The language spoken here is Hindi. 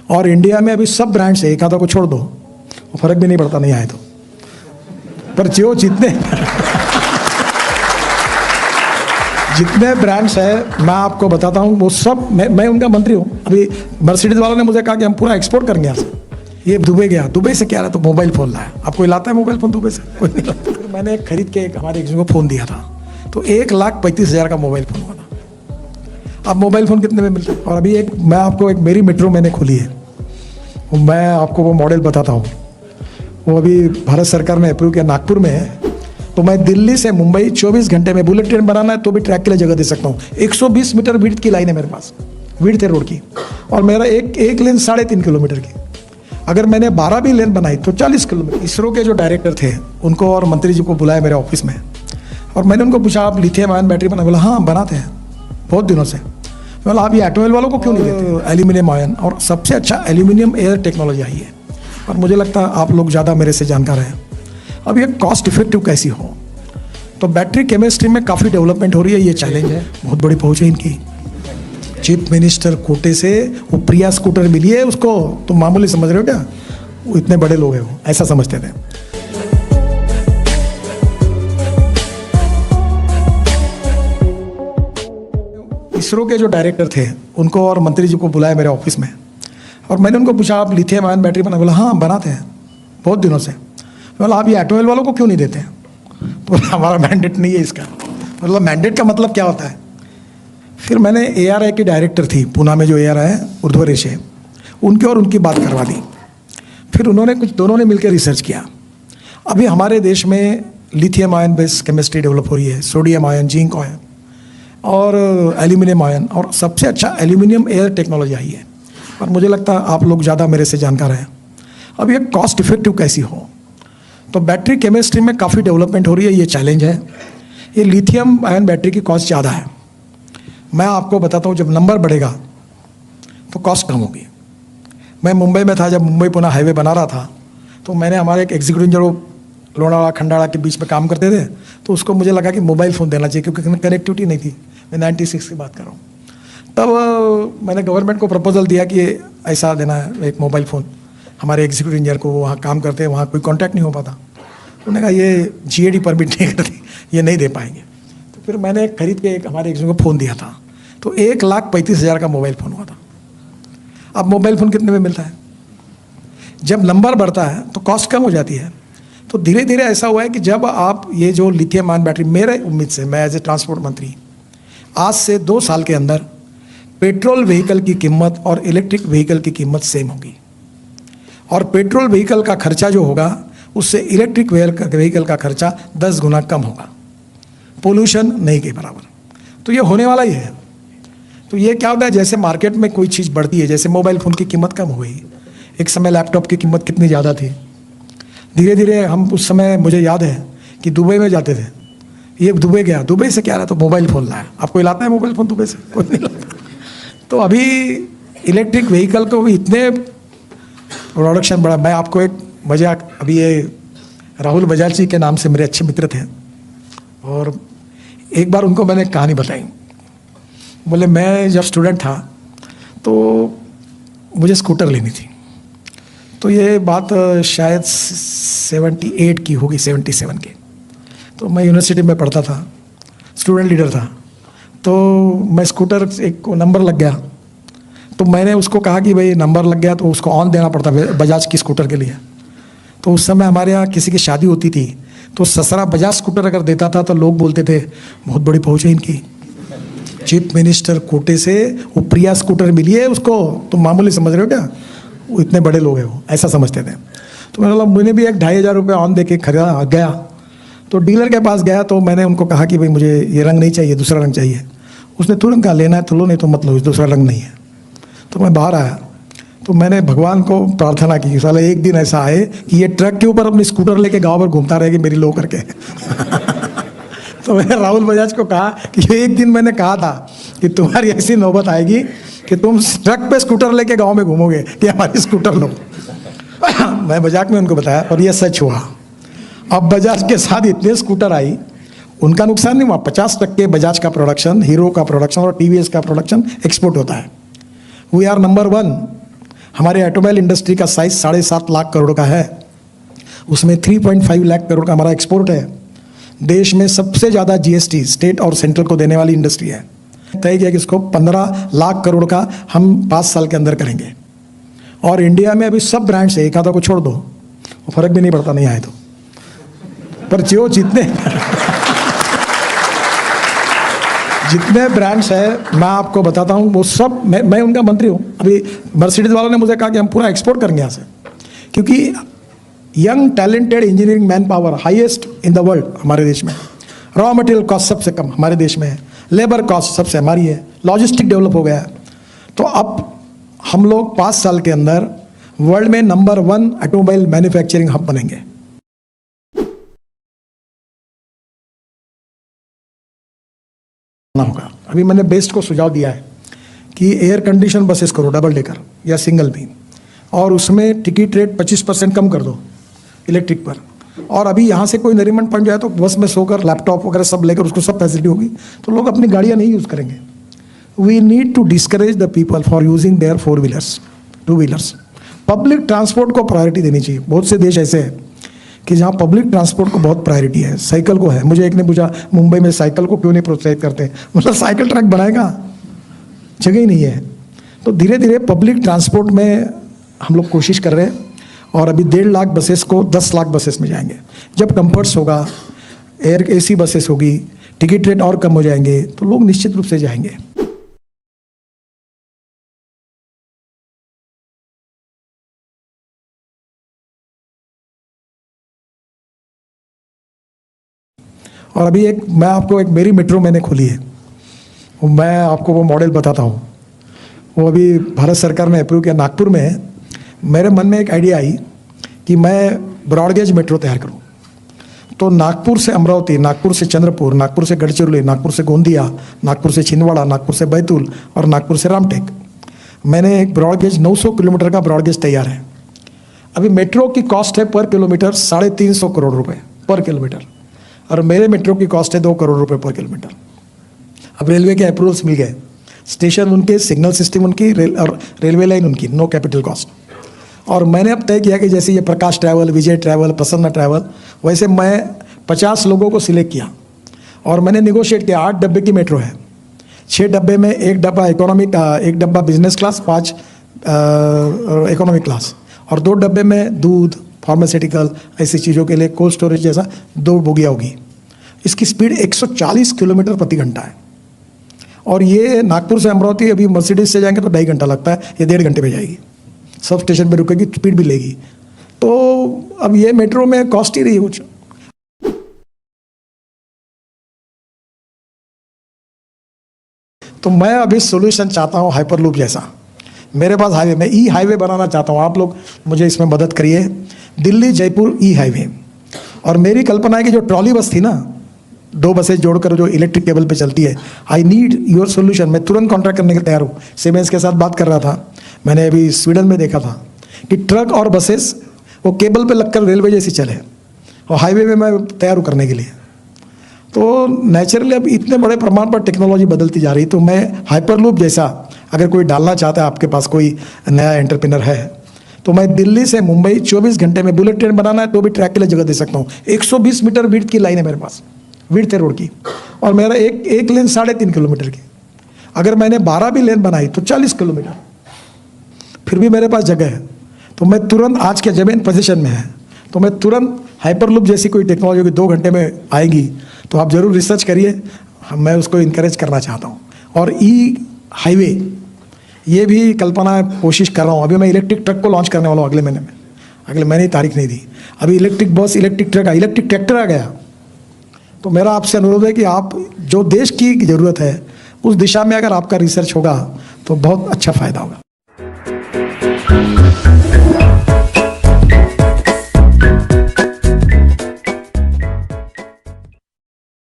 और इंडिया में अभी सब ब्रांड्स है, एक आधा को छोड़ दो, फर्क भी नहीं पड़ता नहीं आए तो। पर जो जितने जितने ब्रांड्स है मैं आपको बताता हूँ, वो सब मैं उनका मंत्री हूँ। अभी मर्सिडीज वालों ने मुझे कहा कि हम पूरा एक्सपोर्ट करेंगे यहाँ से। ये दुबई गया, दुबई से क्या रहा, तो मोबाइल फ़ोन लाया। आपको लाता है मोबाइल फ़ोन दुबई से? कोई नहीं लाता। फिर मैंने खरीद के एक हमारे किसी को फ़ोन दिया था, तो 1,35,000 का मोबाइल फ़ोन हुआ था। अब मोबाइल फ़ोन कितने में मिलता है? और अभी एक मैं आपको एक मेरी मेट्रो मैंने खोली है, मैं आपको वो मॉडल बताता हूँ। वो अभी भारत सरकार ने अप्रूव किया, नागपुर में है। तो मैं दिल्ली से मुंबई 24 घंटे में बुलेट ट्रेन बनाना है तो भी ट्रैक के लिए जगह दे सकता हूँ। 120 मीटर विड्थ की लाइन है मेरे पास, विड्थ है रोड की, और मेरा एक लेन 3.5 किलोमीटर की। अगर मैंने 12 भी लेन बनाई तो 40 किलोमीटर। इसरो के जो डायरेक्टर थे उनको और मंत्री जी को बुलाया मेरे ऑफिस में, और मैंने उनको पूछा आप लिथियम आयन बैटरी बना? बोला हाँ बनाते हैं बहुत दिनों से। बोला आप ये एटोमोबाइल वालों को क्यों नहीं देते? एल्यूमिनियम आयन, और सबसे अच्छा एल्यूमिनियम एयर टेक्नोलॉजी आई है, और मुझे लगता है आप लोग ज़्यादा मेरे से जानकार हैं। अब ये कॉस्ट इफेक्टिव कैसी हो, तो बैटरी केमिस्ट्री में काफ़ी डेवलपमेंट हो रही है। ये चैलेंज है, बहुत बड़ी पहुँच है इनकी। चीफ मिनिस्टर कोटे से वो प्रिया स्कूटर मिली है उसको, तुम मामूली समझ रहे हो क्या? वो इतने बड़े लोग हैं, वो ऐसा समझते थे। इसरो के जो डायरेक्टर थे उनको और मंत्री जी को बुलाया मेरे ऑफिस में, और मैंने उनको पूछा आप लिथियम आयन बैटरी बना? बोला हाँ बनाते हैं बहुत दिनों से। बोला आप ये एटोमोबाइल वालों को क्यों नहीं देते? तो हमारा मैंडेट नहीं है इसका। मतलब मैंडेट का मतलब क्या होता है? फिर मैंने ARI की डायरेक्टर थी पूना में, जो ARI है उर्ध्वरेश है, उनके और उनकी बात करवा दी। फिर उन्होंने दोनों ने मिलकर रिसर्च किया। अभी हमारे देश में lithium ion based chemistry develop हो रही है, सोडियम आयन, जिंक आयन और एल्यूमिनियम आयन, और सबसे अच्छा एल्यूमिनियम एयर टेक्नोलॉजी आई है। और मुझे लगता है आप लोग ज़्यादा मेरे से जानकार हैं। अब ये कॉस्ट इफेक्टिव कैसी हो, तो बैटरी केमिस्ट्री में काफ़ी डेवलपमेंट हो रही है। ये चैलेंज है। ये लिथियम आयन बैटरी की कॉस्ट ज़्यादा है। मैं आपको बताता हूँ, जब नंबर बढ़ेगा तो कॉस्ट कम होगी। मैं मुंबई में था, जब मुंबई पुणे हाईवे बना रहा था, तो मैंने हमारे एक एग्जीक्यूटिव इंजीनियर लोनावाला खंडाला के बीच में काम करते थे, तो उसको मुझे लगा कि मोबाइल फ़ोन देना चाहिए, क्योंकि कनेक्टिविटी नहीं थी। मैं 96 की बात कर रहा हूँ। तब मैंने गवर्नमेंट को प्रपोजल दिया कि ऐसा देना है एक मोबाइल फ़ोन हमारे एग्जीक्यूटिव इंजीनियर को, वो वहाँ काम करते हैं, वहाँ कोई कॉन्टैक्ट नहीं हो पाता। उन्होंने कहा ये GAD परमिट नहीं करती, ये नहीं दे पाएंगे। तो फिर मैंने खरीद के एक हमारे एग्जीक्यूटिव को फ़ोन दिया था, तो 1,35,000 का मोबाइल फ़ोन हुआ था। अब मोबाइल फ़ोन कितने में मिलता है? जब नंबर बढ़ता है तो कॉस्ट कम हो जाती है। तो धीरे धीरे ऐसा हुआ है कि जब आप ये जो लिथियम आयन बैटरी, मेरे उम्मीद से, मैं एज ए ट्रांसपोर्ट मंत्री, आज से 2 साल के अंदर पेट्रोल व्हीकल की कीमत और इलेक्ट्रिक व्हीकल की कीमत सेम होगी, और पेट्रोल व्हीकल का खर्चा जो होगा उससे इलेक्ट्रिक व्हीकल का खर्चा 10 गुना कम होगा, पोल्यूशन नहीं के बराबर। तो ये होने वाला ही है। तो ये क्या होता है, जैसे मार्केट में कोई चीज़ बढ़ती है, जैसे मोबाइल फ़ोन की कीमत कम हो गई, एक समय लैपटॉप की कीमत कितनी ज़्यादा थी, धीरे धीरे हम उस समय, मुझे याद है कि दुबई में जाते थे। ये दुबई गया, दुबई से क्या रहा, तो मोबाइल फ़ोन लाया। आपको लाता है मोबाइल फ़ोन दुबई से? कोई नहीं लाता। तो अभी इलेक्ट्रिक व्हीकल को भी इतने प्रोडक्शन बढ़ा। मैं आपको एक मजाक, अभी ये राहुल बजाज जी के नाम से मेरे अच्छे मित्र थे, और एक बार उनको मैंने कहानी बताई। बोले मैं जब स्टूडेंट था तो मुझे स्कूटर लेनी थी। तो ये बात शायद 78 की होगी, 77 की। तो मैं यूनिवर्सिटी में पढ़ता था, स्टूडेंट लीडर था। तो मैं स्कूटर, एक को नंबर लग गया, तो मैंने उसको कहा कि भाई नंबर लग गया तो उसको ऑन देना पड़ता बजाज की स्कूटर के लिए। तो उस समय हमारे यहाँ किसी की शादी होती थी, तो ससरा बजाज स्कूटर अगर देता था तो लोग बोलते थे बहुत बड़ी पहुँच है इनकी। चीफ मिनिस्टर कोटे से वो प्रिया स्कूटर मिली है उसको, तुम मामूली समझ रहे हो क्या? वो इतने बड़े लोग हैं, वो ऐसा समझते थे। तो मैंने भी एक 2,500 रुपये ऑन दे के खरीदा गया। तो डीलर के पास गया, तो मैंने उनको कहा कि भाई मुझे ये रंग नहीं चाहिए, दूसरा रंग चाहिए। उसने तुरंत कहा लेना है तो लो, नहीं तो मत लो, दूसरा रंग नहीं है। तो मैं बाहर आया, तो मैंने भगवान को प्रार्थना की, साला एक दिन ऐसा आए कि ये ट्रक के ऊपर अपनी स्कूटर लेके गाँव भर घूमता रहेगी मेरी लो करके। तो मैंने राहुल बजाज को कहा कि एक दिन मैंने कहा था कि तुम्हारी ऐसी नौबत आएगी कि तुम ट्रक पे स्कूटर लेके गांव में घूमोगे कि हमारी स्कूटर लो। मैं मजाक में उनको बताया, और ये सच हुआ। अब बजाज के साथ इतने स्कूटर आई, उनका नुकसान नहीं हुआ। 50% बजाज का प्रोडक्शन, हीरो का प्रोडक्शन और TVS का प्रोडक्शन एक्सपोर्ट होता है। We are number 1। हमारे ऑटोमोबाइल इंडस्ट्री का साइज 7.5 लाख करोड़ का है, उसमें 3.5 लाख करोड़ का हमारा एक्सपोर्ट है। देश में सबसे ज़्यादा जीएसटी स्टेट और सेंट्रल को देने वाली इंडस्ट्री है। तय किया कि इसको 15 लाख करोड़ का हम 5 साल के अंदर करेंगे। और इंडिया में अभी सब ब्रांड्स है, एक आधा को छोड़ दो, वो फर्क भी नहीं पड़ता नहीं आए तो, पर जो जितने ब्रांड्स है मैं आपको बताता हूँ, वो सब मैं उनका मंत्री हूँ। अभी मर्सिडीज वालों ने मुझे कहा कि हम पूरा एक्सपोर्ट करेंगे यहाँ से, क्योंकि young talented engineering man power highest in the world हमारे देश में, रॉ मटेरियल कॉस्ट सबसे कम हमारे देश में है, लेबर कॉस्ट सबसे हमारी है, लॉजिस्टिक डेवलप हो गया है। तो अब हम लोग 5 साल के अंदर वर्ल्ड में नंबर 1 ऑटोमोबाइल मैन्युफैक्चरिंग हब बनेंगे। होगा अभी मैंने बेस्ट को सुझाव दिया है कि एयर कंडीशन बसेस करो, डबल डेकर या सिंगल बीम, और उसमें टिकट रेट 25% कम कर दो इलेक्ट्रिक पर। और अभी यहाँ से कोई नरीमन पड़ जाए तो बस में सोकर लैपटॉप वगैरह सब लेकर उसको सब फैसिलिटी होगी, तो लोग अपनी गाड़ियाँ नहीं यूज़ करेंगे। We need to discourage the people for using their 4 wheelers 2 wheelers. Public transport को प्रायोरिटी देनी चाहिए। बहुत से देश ऐसे हैं कि जहाँ पब्लिक ट्रांसपोर्ट को बहुत प्रायोरिटी है, साइकिल को है। मुझे एक ने पूछा मुंबई में साइकिल को क्यों नहीं प्रोत्साहित करते, मतलब साइकिल ट्रैक बनाएगा, जगह ही नहीं है। तो धीरे धीरे पब्लिक ट्रांसपोर्ट में हम लोग कोशिश कर रहे हैं, और अभी 1.5 लाख बसेस को 10 लाख बसेस में जाएंगे। जब कंफर्ट्स होगा, एयर AC बसेस होगी, टिकट रेट और कम हो जाएंगे, तो लोग निश्चित रूप से जाएंगे। और अभी मैं आपको एक मेरी मेट्रो मैंने खोली है, मैं आपको वो मॉडल बताता हूँ। वो अभी भारत सरकार ने अप्रूव किया, नागपुर में है। मेरे मन में एक आइडिया आई कि मैं ब्रॉडगेज मेट्रो तैयार करूँ। तो नागपुर से अमरावती, नागपुर से चंद्रपुर, नागपुर से गढ़चिरौली, नागपुर से गोंदिया, नागपुर से छिंदवाड़ा, नागपुर से बैतूल और नागपुर से रामटेक, मैंने एक ब्रॉडगेज 900 किलोमीटर का ब्रॉडगेज तैयार है। अभी मेट्रो की कॉस्ट है पर किलोमीटर 350 करोड़ रुपये पर किलोमीटर, और मेरे मेट्रो की कॉस्ट है 2 करोड़ रुपये पर किलोमीटर। अब रेलवे के अप्रूवल्स मिल गए, स्टेशन उनके, सिग्नल सिस्टम उनकी, और रेलवे लाइन उनकी, नो कैपिटल कॉस्ट। और मैंने अब तय किया कि जैसे ये प्रकाश ट्रैवल, विजय ट्रैवल, प्रसन्ना ट्रैवल, वैसे मैं 50 लोगों को सिलेक्ट किया और मैंने निगोशिएट किया। 8 डब्बे की मेट्रो है, 6 डब्बे में 1 डब्बा इकोनॉमिक, 1 डब्बा बिजनेस क्लास, 5 इकोनॉमिक क्लास, और 2 डब्बे में दूध, फार्मास्यूटिकल, ऐसी चीज़ों के लिए कोल्ड स्टोरेज जैसा 2 बोगियाँ होगी। इसकी स्पीड 140 किलोमीटर प्रति घंटा है। और ये नागपुर से अमरावती अभी मर्सिडीज से जाएंगे तो 2.5 घंटा लगता है, ये 1.5 घंटे में जाएगी, सब स्टेशन पे रुकेगी, स्पीड भी लेगी। तो अब ये मेट्रो में कॉस्ट ही रही है कुछ। तो मैं अभी सोल्यूशन चाहता हूँ हाइपरलूप जैसा। मेरे पास हाईवे, मैं ई हाईवे बनाना चाहता हूँ, आप लोग मुझे इसमें मदद करिए। दिल्ली जयपुर ई हाईवे। और मेरी कल्पना है कि जो ट्रॉली बस थी ना, 2 बसें जोड़कर जो इलेक्ट्रिक केबल पे चलती है, आई नीड योर सोल्यूशन। मैं तुरंत कॉन्ट्रैक्ट करने के तैयार हूँ। सीमेंस के साथ बात कर रहा था, मैंने अभी स्वीडन में देखा था कि ट्रक और बसेस वो केबल पे लगकर रेलवे जैसी चले, और हाईवे में मैं तैयार हूँ करने के लिए। तो नेचुरली अब इतने बड़े प्रमाण पर टेक्नोलॉजी बदलती जा रही, तो मैं हाइपरलूप जैसा अगर कोई डालना चाहता है, आपके पास कोई नया एंटरप्रेन्योर है, तो मैं दिल्ली से मुंबई 24 घंटे में, बुलेट ट्रेन बनाना है तो भी ट्रैक के लिए जगह दे सकता हूँ। 120 मीटर विड्थ की लाइन है मेरे पास, विड्थ है रोड की, और मेरा एक लेन 3.5 किलोमीटर की। अगर मैंने 12 भी लेन बनाई तो 40 किलोमीटर, फिर भी मेरे पास जगह है। तो मैं तुरंत, आज के जमीन पोजीशन में है, तो मैं तुरंत हाइपरलूप जैसी कोई टेक्नोलॉजी की 2 घंटे में आएगी, तो आप ज़रूर रिसर्च करिए, मैं उसको इनकरेज करना चाहता हूँ। और ई हाईवे, ये भी कल्पना कोशिश कर रहा हूँ। अभी मैं इलेक्ट्रिक ट्रक को लॉन्च करने वाला हूँ अगले महीने में, अगले महीने ही तारीख नहीं दी। अभी electric bus, electric truck, electric tractor आ गया। तो मेरा आपसे अनुरोध है कि आप जो देश की ज़रूरत है उस दिशा में अगर आपका रिसर्च होगा तो बहुत अच्छा फ़ायदा होगा।